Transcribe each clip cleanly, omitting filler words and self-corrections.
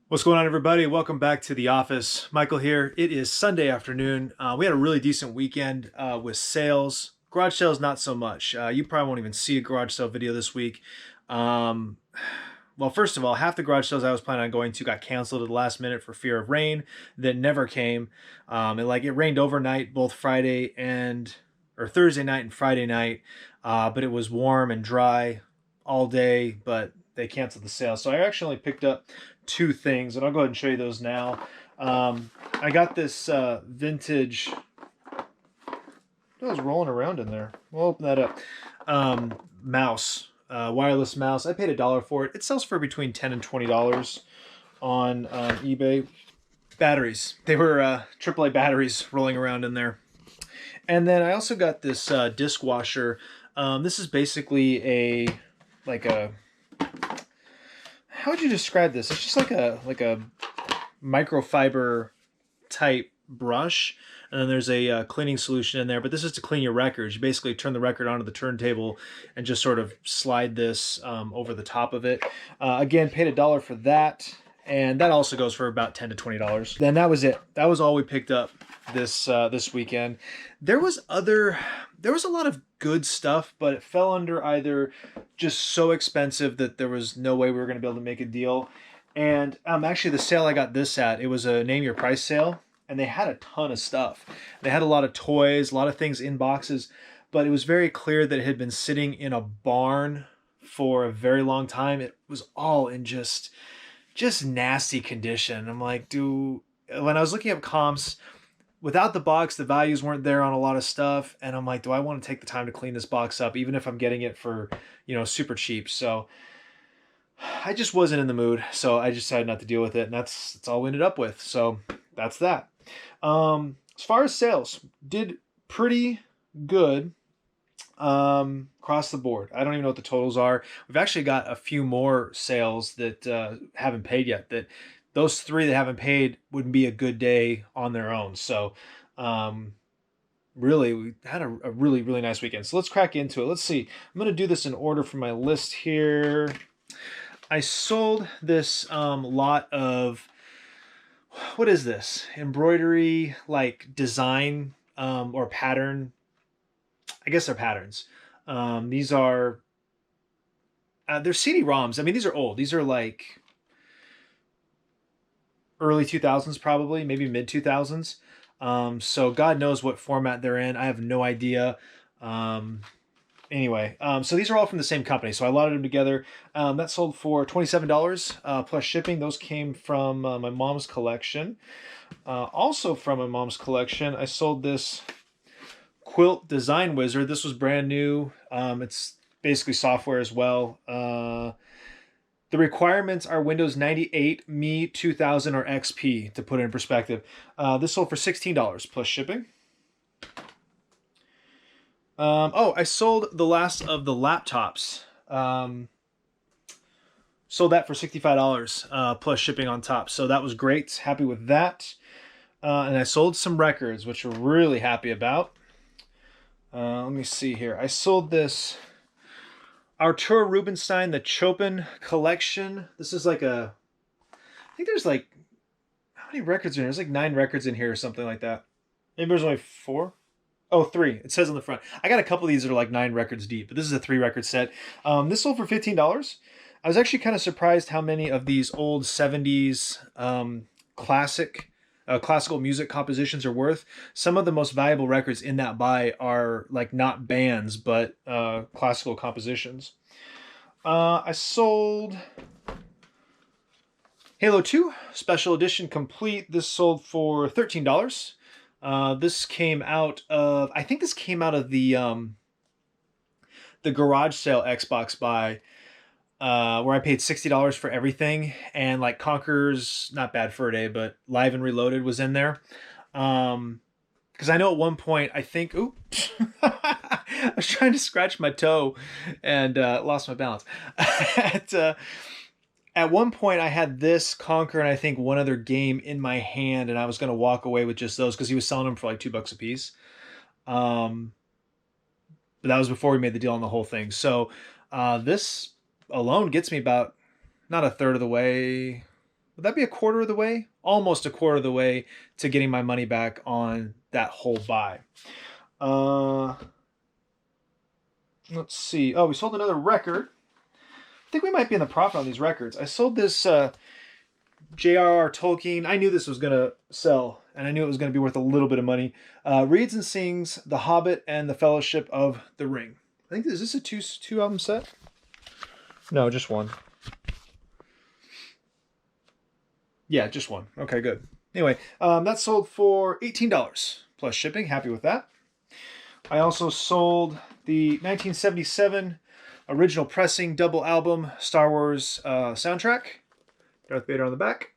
What's going on, everybody? Welcome back to the office. Michael here. It is Sunday afternoon. We had a really decent weekend with sales. Garage sales, not so much. You probably won't even see a garage sale video this week. Um, well, first of all, half the garage sales I was planning on going to got canceled at the last minute for fear of rain that never came. It rained overnight, both Thursday night and Friday night, but it was warm and dry all day, but they canceled the sale. So I actually only picked up two things, and I'll go ahead and show you those now. I got this vintage. It was rolling around in there. We'll open that up. Mouse, wireless mouse. I paid $1 for it. It sells for between $10 and $20 on eBay. Batteries. They were AAA batteries rolling around in there. And then I also got this disc washer. This is basically how would you describe this? It's just like a microfiber type brush, and then there's a cleaning solution in there. But this is to clean your records. You basically turn the record onto the turntable and just sort of slide this over the top of it. Again, paid $1 for that, and that also goes for about $10 to $20. Then that was it. That was all we picked up this weekend. There was a lot of good stuff, but it fell under either just so expensive that there was no way we were going to be able to make a deal. And actually, the sale I got this at, it was a name your price sale, and they had a ton of stuff. They had a lot of toys, a lot of things in boxes, but it was very clear that it had been sitting in a barn for a very long time. It was all in just nasty condition. I'm like, when I was looking up comps, without the box, the values weren't there on a lot of stuff. And I'm like, do I want to take the time to clean this box up, even if I'm getting it for, super cheap? So I just wasn't in the mood. So I just decided not to deal with it. And that's all we ended up with. So that's that. As far as sales, did pretty good across the board. I don't even know what the totals are. We've actually got a few more sales that haven't paid yet. Those three that haven't paid wouldn't be a good day on their own. So really, we had a really, really nice weekend. So let's crack into it. Let's see. I'm going to do this in order from my list here. I sold this lot of, what is this? Embroidery, like design or pattern. I guess they're patterns. These are, they're CD-ROMs. I mean, these are old. These are like early 2000s, probably, maybe mid 2000s. So God knows what format they're in. I have no idea. Anyway, so these are all from the same company. So I lotted them together. That sold for $27 plus shipping. Those came from my mom's collection. Also from my mom's collection, I sold this Quilt Design Wizard. This was brand new. It's basically software as well. The requirements are Windows 98, Me 2000, or XP, to put it in perspective. This sold for $16 plus shipping. I sold the last of the laptops. Sold that for $65 plus shipping on top. So that was great. Happy with that. And I sold some records, which we're really happy about. Let me see here. I sold this Arturo Rubinstein, the Chopin collection. This is like I think there's like, how many records in here? There's like 9 records in here or something like that. Maybe there's only 4. Oh, 3. It says on the front. I got a couple of these that are like 9 records deep, but this is a 3-record set. This sold for $15. I was actually kind of surprised how many of these old 70s classical music compositions are worth. Some of the most valuable records in that buy are like not bands, but classical compositions. I sold Halo 2 Special Edition Complete. This sold for $13. This came out of, I think this came out of the garage sale Xbox buy, where I paid $60 for everything, and like Conker's Not Bad Fur Day, but Live and Reloaded was in there. Because I know at one point, I think, I was trying to scratch my toe and lost my balance. At one point, I had this Conker and I think one other game in my hand, and I was going to walk away with just those because he was selling them for like $2 a piece. But that was before we made the deal on the whole thing. So this alone gets me about not a third of the way, would that be a quarter of the way? Almost a quarter of the way to getting my money back on that whole buy. Let's see. Oh, we sold another record. I think we might be in the profit on these records. I sold this J.R.R. Tolkien. I knew this was going to sell, and I knew it was going to be worth a little bit of money. Reads and Sings, The Hobbit, and The Fellowship of the Ring. I think, is this a two album set? No, just one. Yeah, just one. Okay, good. Anyway, that sold for $18 plus shipping. Happy with that. I also sold the 1977 original pressing double album Star Wars soundtrack. Darth Vader on the back.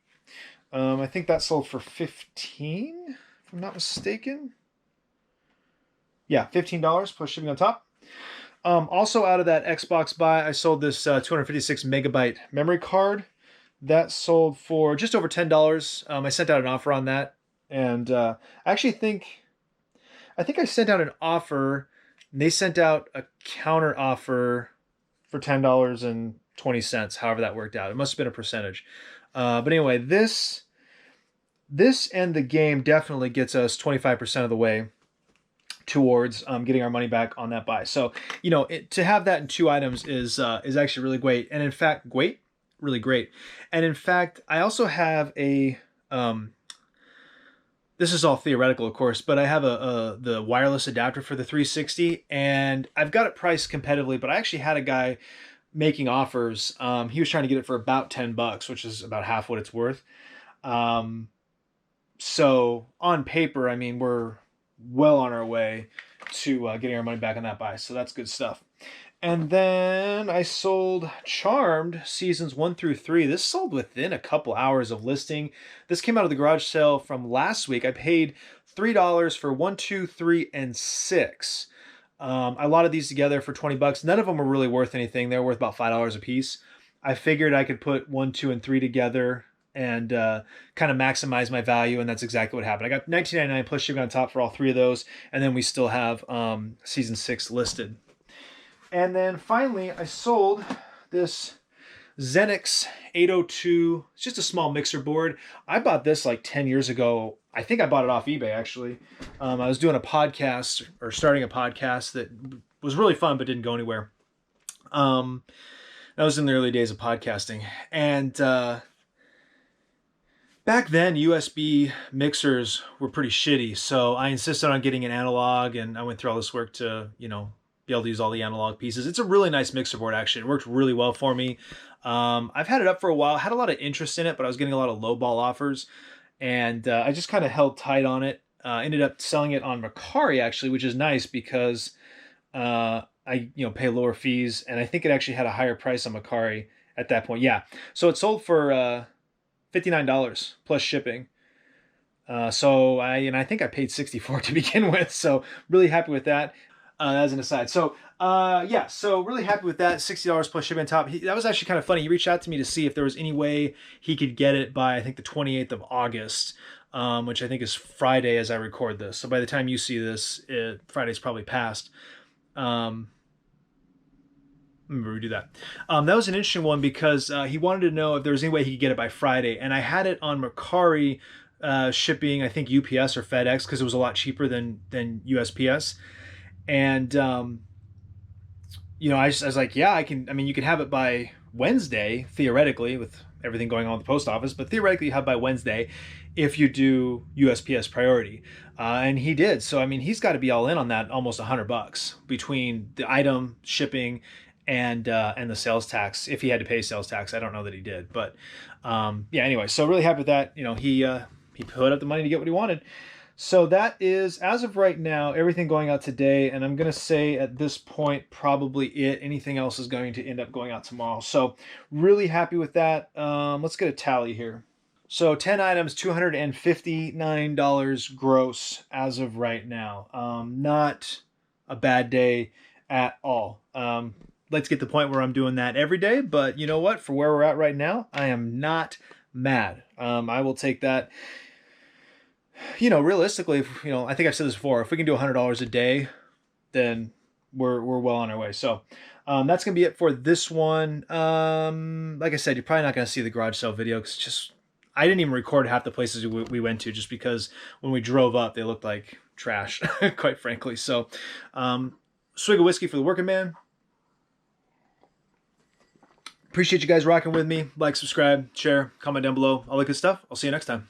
I think that sold for $15, if I'm not mistaken. Yeah, $15 plus shipping on top. Also out of that Xbox buy, I sold this 256 megabyte memory card. That sold for just over $10. I sent out an offer on that, and I think I sent out an offer, and they sent out a counter offer for $10.20. However that worked out, it must have been a percentage. But anyway, this and the game definitely gets us 25% of the way towards getting our money back on that buy. So to have that in two items is actually really great, and in fact, really great. And in fact, I also have a this is all theoretical, of course, but I have the wireless adapter for the 360, and I've got it priced competitively, but I actually had a guy making offers. He was trying to get it for about $10, which is about half what it's worth. So on paper, I mean, we're well on our way to getting our money back on that buy. So that's good stuff. And then I sold Charmed Seasons 1 through 3. This sold within a couple hours of listing. This came out of the garage sale from last week. I paid $3 for 1, 2, 3, and 6. I lotted these together for $20. None of them were really worth anything. They were worth about $5 a piece. I figured I could put 1, 2, and 3 together and kind of maximize my value, and that's exactly what happened. I got $19.99 plus shipping on top for all three of those, and then we still have Season 6 listed. And then finally, I sold this Xenix 802. It's just a small mixer board. I bought this like 10 years ago. I think I bought it off eBay, actually. I was doing a podcast, or starting a podcast that was really fun but didn't go anywhere. That was in the early days of podcasting. And back then, USB mixers were pretty shitty, so I insisted on getting an analog, and I went through all this work to, be able to use all the analog pieces. It's a really nice mixer board, actually. It worked really well for me. I've had it up for a while, had a lot of interest in it, but I was getting a lot of lowball offers, and I just kind of held tight on it. Ended up selling it on Mercari, actually, which is nice because I pay lower fees, and I think it actually had a higher price on Mercari at that point. Yeah, so it sold for $59 plus shipping. So I think I paid $64 to begin with, so really happy with that. As an aside. So so really happy with that. $60 plus shipping on top. That was actually kind of funny. He reached out to me to see if there was any way he could get it by, I think, the 28th of August, which I think is Friday as I record this. So by the time you see this, Friday's probably past. Let me redo that. That was an interesting one because he wanted to know if there was any way he could get it by Friday. And I had it on Mercari shipping, I think UPS or FedEx, because it was a lot cheaper than USPS. And, I was like, yeah, you can have it by Wednesday, theoretically, with everything going on with the post office, but theoretically you have by Wednesday if you do USPS priority. And he did. So, he's got to be all in on that, almost $100 between the item, shipping, and the sales tax. If he had to pay sales tax, I don't know that he did, but, anyway, so really happy with that. He put up the money to get what he wanted. So that is, as of right now, everything going out today. And I'm going to say at this point, probably it. Anything else is going to end up going out tomorrow. So really happy with that. Let's get a tally here. So 10 items, $259 gross as of right now. Not a bad day at all. Let's get to the point where I'm doing that every day. But you know what? For where we're at right now, I am not mad. I will take that. Realistically, I think I've said this before, if we can do $100 a day, then we're well on our way. So that's going to be it for this one. Like I said, you're probably not going to see the garage sale video because it's just I didn't even record half the places we went to just because when we drove up, they looked like trash, quite frankly. So, swig of whiskey for the working man. Appreciate you guys rocking with me. Like, subscribe, share, comment down below, all that good stuff. I'll see you next time.